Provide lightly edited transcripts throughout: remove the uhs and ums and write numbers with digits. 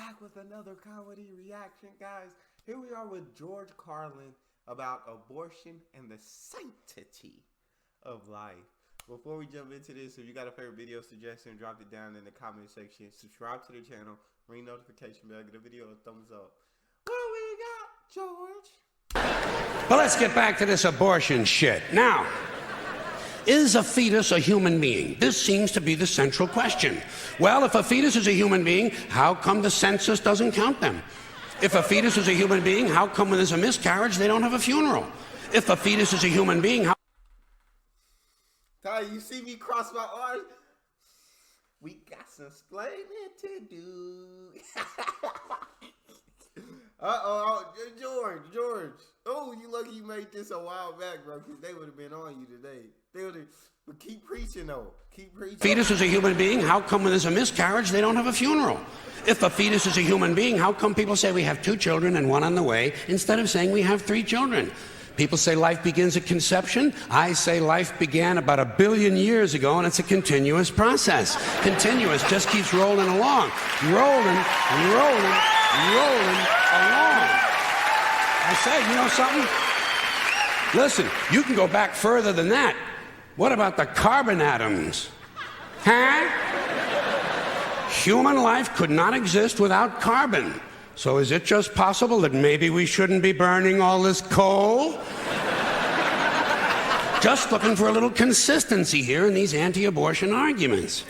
back with another comedy reaction, guys. Here we are with George Carlin about abortion and the sanctity of life. Before we jump into this, if you got a favorite video suggestion, drop it down in the comment section. Subscribe to the channel, ring notification bell, give the video a thumbs up. What we got, George? Well, let's get back to this abortion shit. Now, is a fetus a human being? This seems to be the central question. Well, if a fetus is a human being, how come the census doesn't count them? If a fetus is a human being, how come when there's a miscarriage, they don't have a funeral? If a fetus is a human being, how... Ty, you see me cross my arms? We got some explaining to do. George. Oh, you lucky you made this a while back, bro, because they would have been on you today. They would have, but keep preaching, though. Keep preaching. Fetus is a human being, how come when there's a miscarriage, they don't have a funeral? If a fetus is a human being, how come people say we have 2 children and 1 on the way, instead of saying we have 3 children? People say life begins at conception. I say life began about 1 billion years ago, and it's a continuous process. Continuous, just keeps rolling along. Rolling along. I say, you know something? Listen, you can go back further than that. What about the carbon atoms? Huh? Human life could not exist without carbon. So is it just possible that maybe we shouldn't be burning all this coal? Just looking for a little consistency here in these anti-abortion arguments.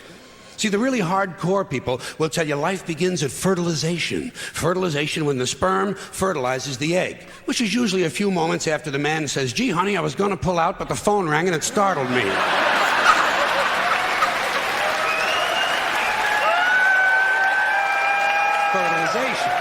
See, the really hardcore people will tell you life begins at fertilization. Fertilization when the sperm fertilizes the egg, which is usually a few moments after the man says, gee, honey, I was going to pull out, but the phone rang and it startled me. Fertilization.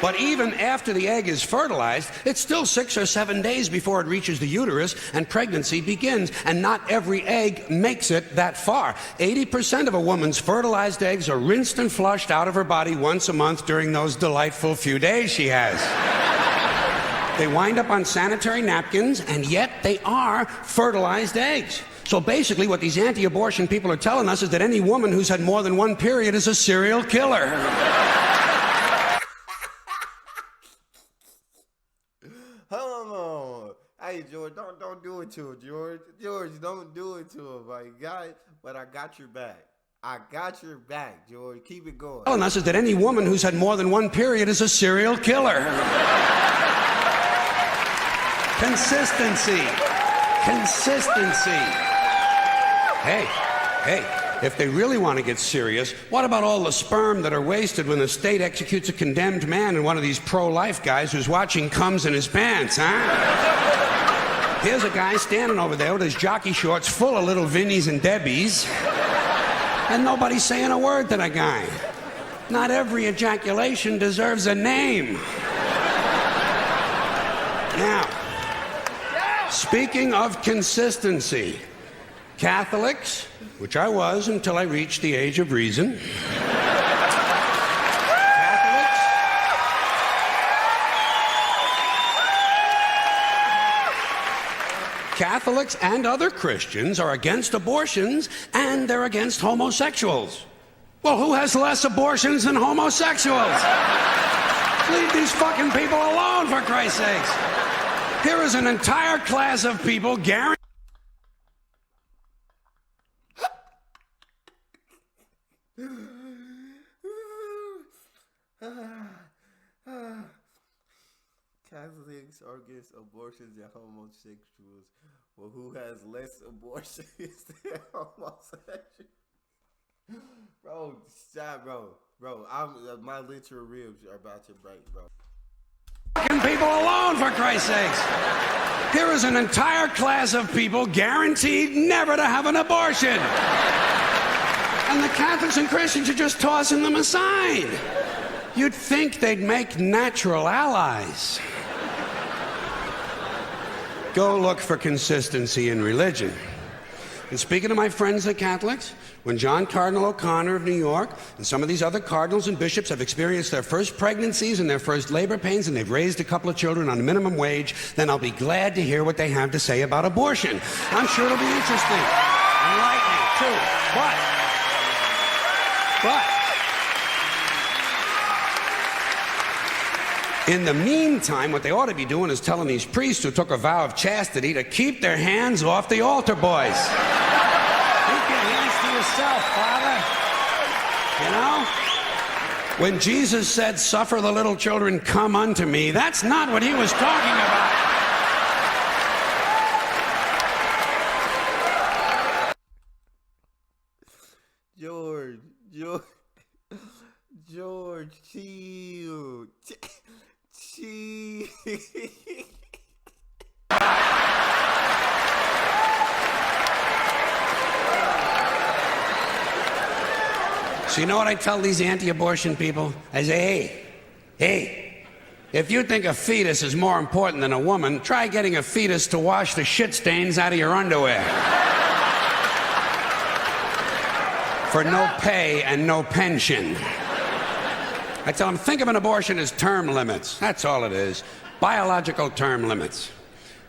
But even after the egg is fertilized, it's still 6 or 7 days before it reaches the uterus and pregnancy begins, and not every egg makes it that far. 80% of a woman's fertilized eggs are rinsed and flushed out of her body once a month during those delightful few days she has. They wind up on sanitary napkins, and yet they are fertilized eggs. So basically what these anti-abortion people are telling us is that any woman who's had more than 1 period is a serial killer. Hey, George, don't do it to him, George. George, don't do it to him, my guy. But I got your back. I got your back, George. Keep it going. Telling us is that any woman who's had more than 1 period is a serial killer. Consistency. Hey, if they really want to get serious, what about all the sperm that are wasted when the state executes a condemned man and one of these pro-life guys who's watching comes in his pants, huh? Here's a guy standing over there with his jockey shorts full of little Vinnies and Debbies, and nobody's saying a word to that guy. Not every ejaculation deserves a name. Now, speaking of consistency, Catholics, which I was until I reached the age of reason, Catholics and other Christians are against abortions, and they're against homosexuals. Well, who has less abortions than homosexuals? Leave these fucking people alone, for Christ's sakes. Here is an entire class of people guaranteed. Catholics are against abortions and homosexuals. Well, who has less abortions than homosexuals? Bro, stop, bro. My literal ribs are about to break, bro. Fucking people alone, for Christ's sakes. Here is an entire class of people guaranteed never to have an abortion. And the Catholics and Christians are just tossing them aside. You'd think they'd make natural allies. Go look for consistency in religion. And speaking to my friends, the Catholics, when John Cardinal O'Connor of New York and some of these other cardinals and bishops have experienced their first pregnancies and their first labor pains, and they've raised a couple of children on minimum wage, then I'll be glad to hear what they have to say about abortion. I'm sure it'll be interesting. Enlightening, too. But In the meantime, what they ought to be doing is telling these priests who took a vow of chastity to keep their hands off the altar boys. Keep your hands to yourself, Father. You know? When Jesus said, "Suffer the little children, come unto me," that's not what he was talking about. George, chill. Chill. So you know what I tell these anti-abortion people? I say, hey, if you think a fetus is more important than a woman, try getting a fetus to wash the shit stains out of your underwear. For no pay and no pension. I tell them, think of an abortion as term limits. That's all it is. Biological term limits.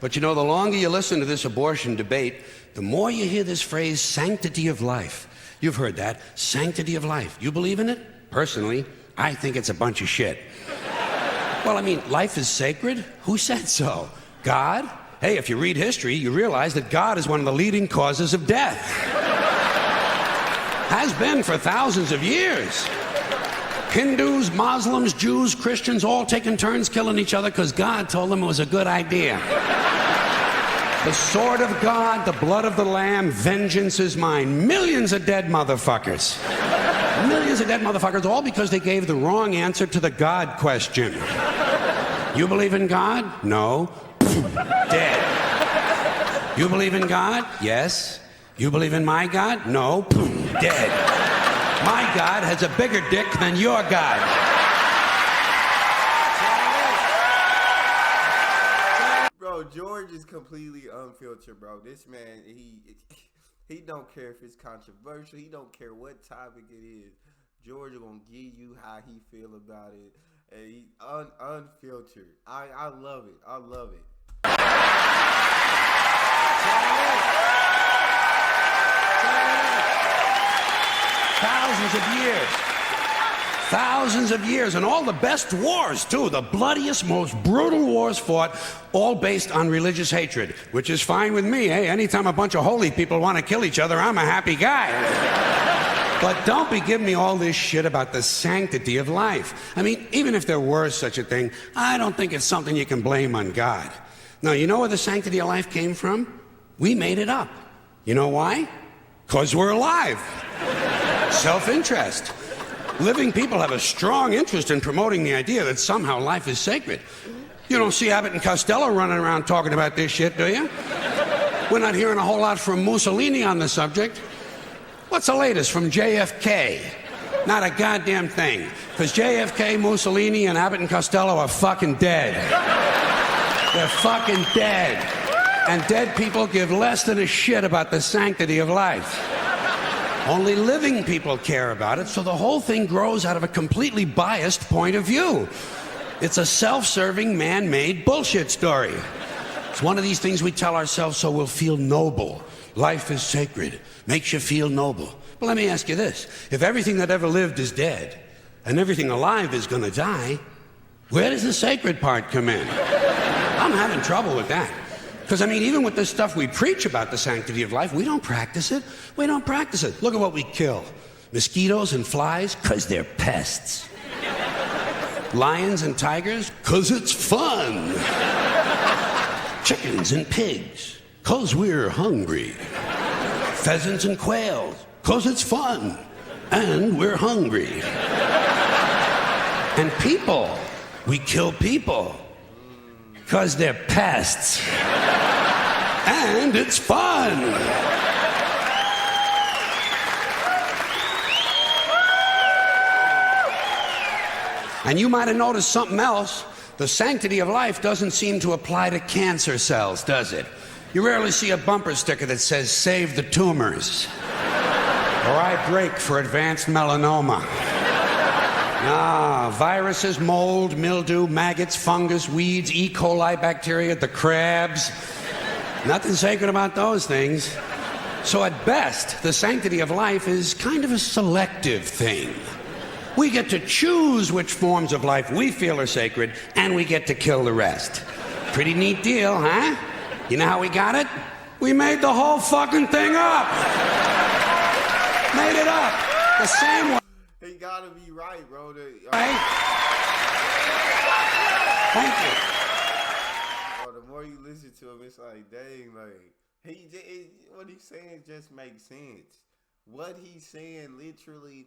But you know, the longer you listen to this abortion debate, the more you hear this phrase, sanctity of life. You've heard that, sanctity of life. You believe in it? Personally, I think it's a bunch of shit. Well, I mean, life is sacred? Who said so? God? Hey, if you read history, you realize that God is one of the leading causes of death. Has been for thousands of years. Hindus, Muslims, Jews, Christians, all taking turns killing each other because God told them it was a good idea. The sword of God, the blood of the Lamb, vengeance is mine. Millions of dead motherfuckers. Millions of dead motherfuckers, all because they gave the wrong answer to the God question. You believe in God? No. Dead. You believe in God? Yes. You believe in my God? No. Dead. My God has a bigger dick than your God. Bro, George is completely unfiltered, bro. This man, he don't care if it's controversial. He don't care what topic it is. George is gonna give you how he feel about it. And he unfiltered. I love it. I love it. Thousands of years, and all the best wars, too. The bloodiest, most brutal wars fought, all based on religious hatred, which is fine with me. Hey, anytime a bunch of holy people want to kill each other, I'm a happy guy. But don't be giving me all this shit about the sanctity of life. I mean, even if there were such a thing, I don't think it's something you can blame on God. Now, you know where the sanctity of life came from? We made it up. You know why? Because we're alive. Self-interest. Living people have a strong interest in promoting the idea that somehow life is sacred. You don't see Abbott and Costello running around talking about this shit, do you? We're not hearing a whole lot from Mussolini on the subject. What's the latest from JFK? Not a goddamn thing. Because JFK, Mussolini, and Abbott and Costello are fucking dead. They're fucking dead. And dead people give less than a shit about the sanctity of life. Only living people care about it, so the whole thing grows out of a completely biased point of view. It's a self-serving, man-made bullshit story. It's one of these things we tell ourselves so we'll feel noble. Life is sacred. Makes you feel noble. Well, let me ask you this. If everything that ever lived is dead, and everything alive is gonna die, where does the sacred part come in? I'm having trouble with that. Because, I mean, even with this stuff we preach about the sanctity of life, we don't practice it. We don't practice it. Look at what we kill. Mosquitoes and flies, because they're pests. Lions and tigers, because it's fun. Chickens and pigs, because we're hungry. Pheasants and quails, because it's fun. And we're hungry. And people, we kill people, because they're pests. And it's fun. And you might have noticed something else. The sanctity of life doesn't seem to apply to cancer cells, does it? You rarely see a bumper sticker that says, "Save the tumors." Or "I break for advanced melanoma." Viruses, mold, mildew, maggots, fungus, weeds, E. coli bacteria, the crabs. Nothing sacred about those things. So at best, the sanctity of life is kind of a selective thing. We get to choose which forms of life we feel are sacred, and we get to kill the rest. Pretty neat deal, huh? You know how we got it? We made the whole fucking thing up. Made it up. The same way. He gotta be right, bro. Right? Thank you. Oh, the more you listen to him, it's like, dang, like what he's saying just makes sense. What he's saying literally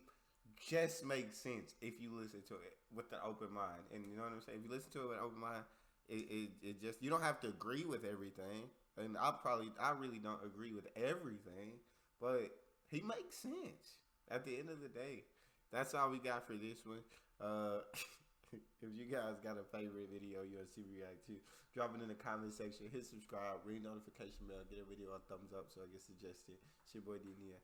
just makes sense if you listen to it with an open mind. And you know what I'm saying? If you listen to it with an open mind, it just, you don't have to agree with everything. And I really don't agree with everything, but he makes sense at the end of the day. That's all we got for this one. If you guys got a favorite video you want to see me react to, drop it in the comment section. Hit subscribe, ring notification bell, get a video a thumbs up so I get suggested. It's your boy D-Nia.